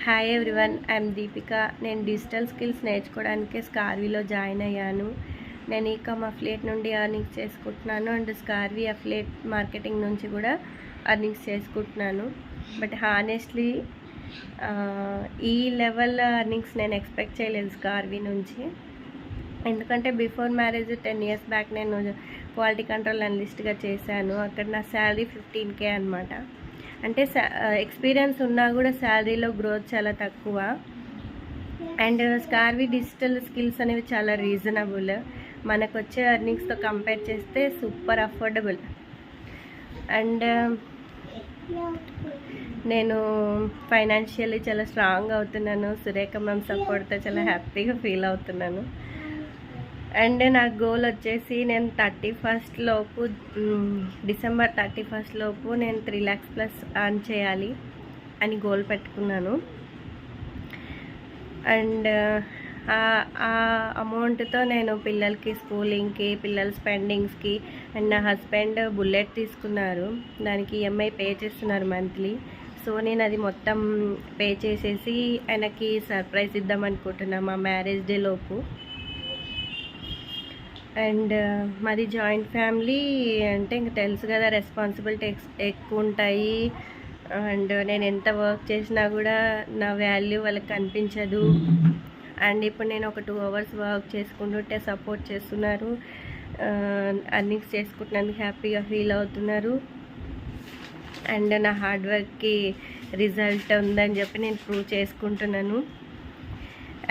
Hi everyone, I'm Deepika. నేను digital skills నేర్చుకోవడానికి స్కార్వీలో join అయ్యాను. నేను ఈకామ్ అఫిలియేట్ నుండి అర్నింగ్స్ చేసుకుంటున్నాను అండ్ స్కార్వీ అఫిలియేట్ మార్కెటింగ్ నుంచి కూడా అర్నింగ్స్ చేసుకుంటున్నాను. బట్ హానెస్ట్లీ ఈ లెవెల్ అర్నింగ్స్ నేను ఎక్స్పెక్ట్ చేయలేదు స్కార్వీ నుంచి. ఎందుకంటే బిఫోర్ మ్యారేజ్ 10 years బ్యాక్ నేను క్వాలిటీ కంట్రోల్ అనలిస్ట్గా చేశాను. అక్కడ నా శాలరీ 15K అనమాట. అంటే ఎక్స్పీరియన్స్ ఉన్నా కూడా శాలరీలో గ్రోత్ చాలా తక్కువ. అండ్ స్కార్వీ డిజిటల్ స్కిల్స్ అనేవి చాలా రీజనబుల్. మనకు వచ్చే ఎర్నింగ్స్తో కంపేర్ చేస్తే సూపర్ అఫోర్డబుల్. అండ్ నేను ఫైనాన్షియల్లీ చాలా స్ట్రాంగ్ అవుతున్నాను. సురేఖ మ్యామ్ సపోర్ట్తో చాలా హ్యాపీగా ఫీల్ అవుతున్నాను. అండ్ నా గోల్ వచ్చేసి నేను 31st లోపు, December 31st లోపు నేను 3 lakhs ప్లస్ అర్న్ చేయాలి అని గోల్ పెట్టుకున్నాను. అండ్ ఆ అమౌంట్తో నేను పిల్లలకి స్కూలింగ్కి, పిల్లల స్పెండింగ్స్కి, అండ్ నా హస్బెండ్ బుల్లెట్ తీసుకున్నారు, దానికి EMI పే చేస్తున్నారు మంత్లీ. సో నేను అది మొత్తం పే చేసేసి ఆయనకి సర్ప్రైజ్ ఇద్దాం అనుకుంటున్నా మా మ్యారేజ్ డే లోపు. అండ్ మాది జాయింట్ ఫ్యామిలీ అంటే ఇంక తెలుసు కదా, రెస్పాన్సిబిలిటీస్ ఎక్కువ ఉంటాయి. అండ్ నేను ఎంత వర్క్ చేసినా కూడా నా వాల్యూ వాళ్ళకి కనిపించదు. అండ్ ఇప్పుడు నేను ఒక 2 hours వర్క్ చేసుకుంటుంటే సపోర్ట్ చేస్తున్నారు, అర్నింగ్స్ చేసుకుంటున్నందుకు హ్యాపీగా ఫీల్ అవుతున్నారు. అండ్ నా హార్డ్ వర్క్కి రిజల్ట్ ఉందని చెప్పి నేను ప్రూవ్ చేసుకుంటున్నాను.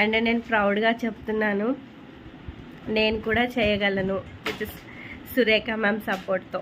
అండ్ నేను ప్రౌడ్గా చెప్తున్నాను, నేను కూడా చేయగలను విత్ సురేఖ మ్యామ్ సపోర్ట్తో.